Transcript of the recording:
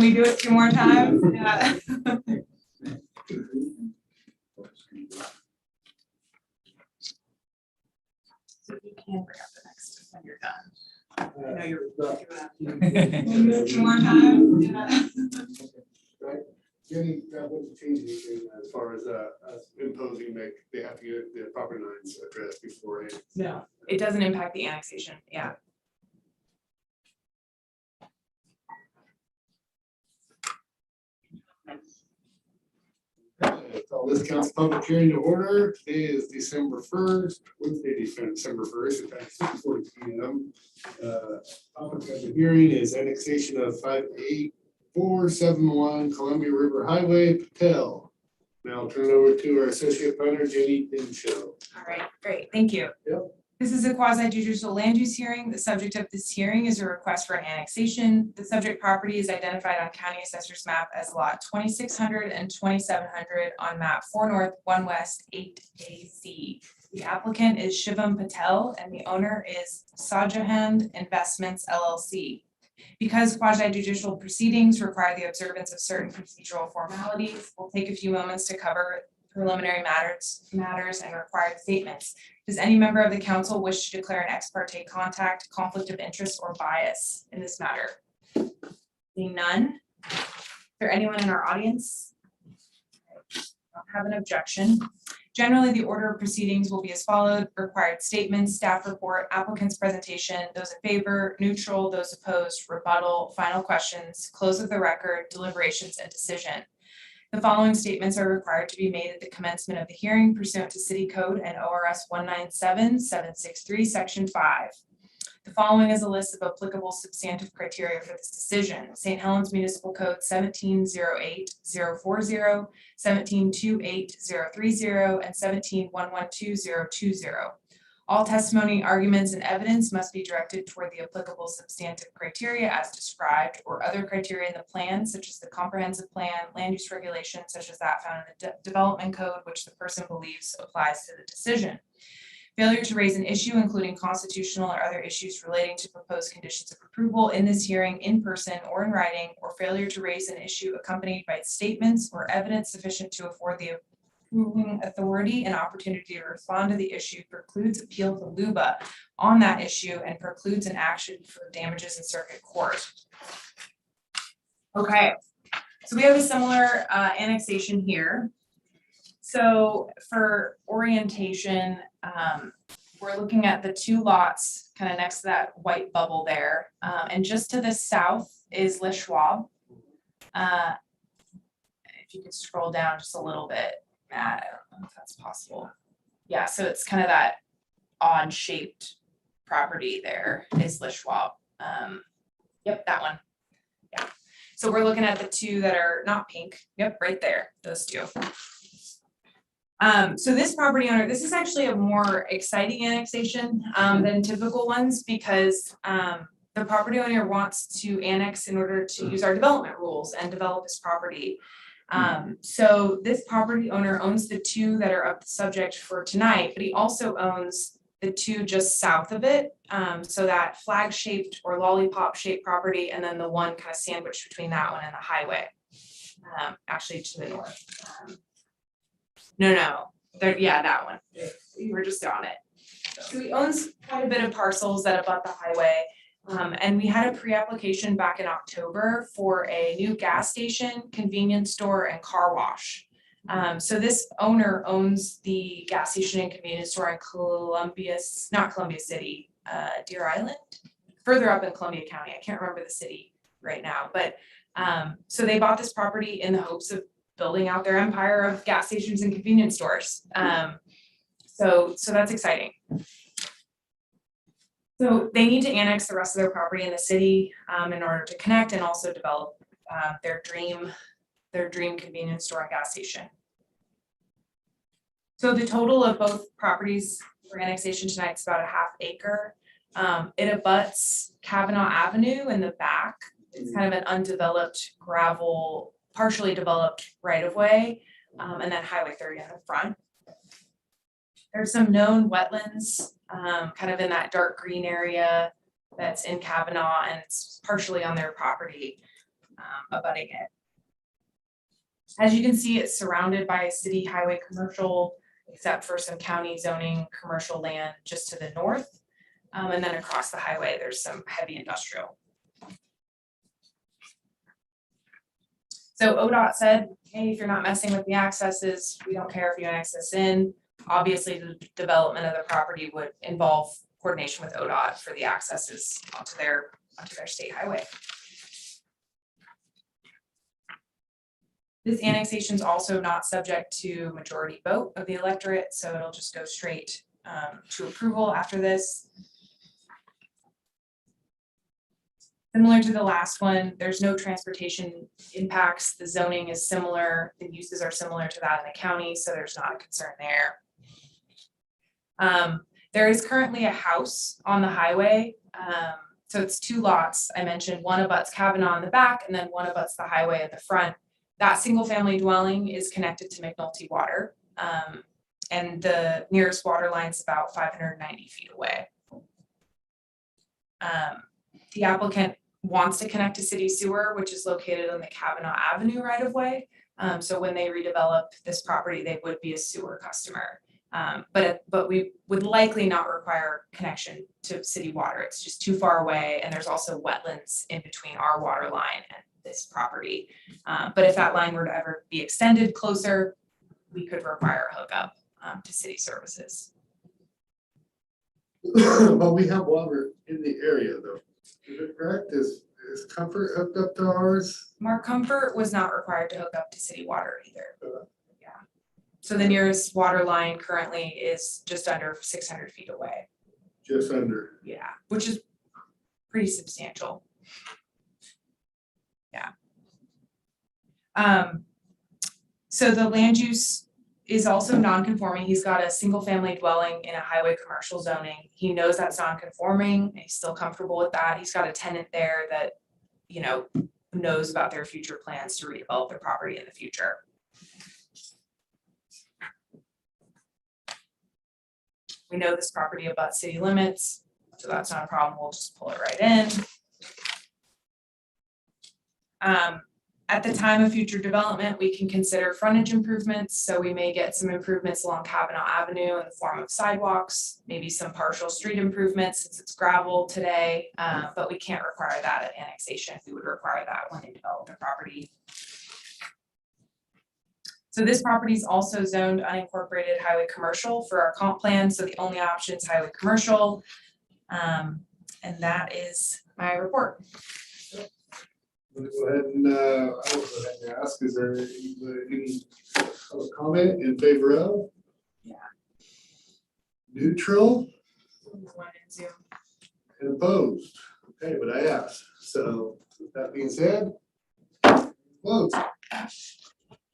we do it 2 more times? Yeah. So you can bring up the next when you're done. I know you're. Can we do it 2 more times? Yeah. Right. Jenny, what's the change anything as far as us imposing they have to get the property lines addressed beforehand? No, it doesn't impact the annexation. Yeah. Call this council public hearing to order. Today is December 1st, Wednesday, December 1st, at 6:40 p.m. Topic of the hearing is annexation of 58471 Columbia River Highway, Patel. Now I'll turn it over to our associate planner, Jenny Dinshow. All right, great. Thank you. Yep. This is a quasi-judicial land use hearing. The subject of this hearing is a request for an annexation. The subject property is identified on County Assessor's map as lot 2600 and 2700 on map 4 North, 1 West, 8AC. The applicant is Shivam Patel and the owner is Sajahand Investments LLC. Because quasi-judicial proceedings require the observance of certain procedural formalities, we'll take a few moments to cover preliminary matters and required statements. Does any member of the council wish to declare an ex parte contact, conflict of interest, or bias in this matter? Seeing none. Is there anyone in our audience? I don't have an objection. Generally, the order of proceedings will be as followed: required statements, staff report, applicant's presentation, those in favor, neutral, those opposed, rebuttal, final questions, close of the record, deliberations, and decision. The following statements are required to be made at the commencement of the hearing pursuant to City Code and ORS 197-763, Section 5. The following is a list of applicable substantive criteria for this decision. St. Helens Municipal Code 1708-040, 1728-030, and 17112020. All testimony, arguments, and evidence must be directed toward the applicable substantive criteria as described, or other criteria in the plan, such as the comprehensive plan, land use regulations, such as that found in the development code, which the person believes applies to the decision. Failure to raise an issue, including constitutional or other issues relating to proposed conditions of approval in this hearing in person or in writing, or failure to raise an issue accompanied by statements or evidence sufficient to afford the approving authority an opportunity to respond to the issue, precludes appeal to LUBA on that issue and precludes an action for damages in circuit court. Okay, so we have a similar annexation here. So for orientation, we're looking at the 2 lots kind of next to that white bubble there. And just to the south is Les Schwab. If you could scroll down just a little bit, Matt, I don't know if that's possible. Yeah, so it's kind of that odd shaped property there is Les Schwab. Yep, that one. Yeah. So we're looking at the 2 that are not pink. Yep, right there, those 2. So this property owner, this is actually a more exciting annexation than typical ones because the property owner wants to annex in order to use our development rules and develop his property. So this property owner owns the 2 that are up the subject for tonight, but he also owns the 2 just south of it. So that flag shaped or lollipop shaped property, and then the one kind of sandwiched between that one and the highway, actually to the north. No, yeah, that one. We were just on it. So he owns quite a bit of parcels that abut the highway. And we had a pre-application back in October for a new gas station, convenience store, and car wash. So this owner owns the gas station and convenience store in not Columbia City, Deer Island, further up in Columbia County. I can't remember the city right now, but so they bought this property in the hopes of building out their empire of gas stations and convenience stores. So that's exciting. So they need to annex the rest of their property in the city in order to connect and also develop their dream convenience store and gas station. So the total of both properties for annexation tonight is about a ½ acre. It abuts Kavanaugh Avenue in the back. It's kind of an undeveloped gravel, partially developed right of way, and then Highway 30 in the front. There's some known wetlands kind of in that dark green area that's in Kavanaugh, and it's partially on their property. abutting it. As you can see, it's surrounded by city highway commercial, except for some county zoning commercial land just to the north. And then across the highway, there's some heavy industrial. So ODOT said, hey, if you're not messing with the accesses, we don't care if you annex this in. Obviously, the development of the property would involve coordination with ODOT for the accesses onto their state highway. This annexation is also not subject to majority vote of the electorate, so it'll just go straight to approval after this. Similar to the last one, there's no transportation impacts. The zoning is similar. The uses are similar to that in the county, so there's not a concern there. There is currently a house on the highway. So it's 2 lots. I mentioned one abuts Kavanaugh in the back and then one abuts the highway at the front. That single family dwelling is connected to McNulty Water. And the nearest water line is about 590 feet away. The applicant wants to connect to city sewer, which is located on the Kavanaugh Avenue right of way. So when they redevelop this property, they would be a sewer customer. But we would likely not require connection to city water. It's just too far away, and there's also wetlands in between our water line and this property. But if that line were to ever be extended closer, we could require a hookup to city services. But we have water in the area though. Is it correct? Is Comfort hooked up to ours? Mark Comfort was not required to hook up to city water either. Yeah. So the nearest water line currently is just under 600 feet away. Just under. Yeah, which is pretty substantial. Yeah. So the land use is also non-conforming. He's got a single family dwelling in a highway commercial zoning. He knows that's non-conforming and he's still comfortable with that. He's got a tenant there that, you know, knows about their future plans to redevelop their property in the future. We know this property abuts city limits, so that's not a problem. We'll just pull it right in. At the time of future development, we can consider frontage improvements. So we may get some improvements along Kavanaugh Avenue in the form of sidewalks, maybe some partial street improvements since it's gravel today, but we can't require that at annexation. We would require that when they develop the property. So this property is also zoned unincorporated highway commercial for our comp plan. So the only option is highway commercial. And that is my report. I'm gonna go ahead and I will go ahead and ask, is there any public comment in favor of? Yeah. Neutral One and Zoom. and opposed? Okay, but I asked. So with that being said, close.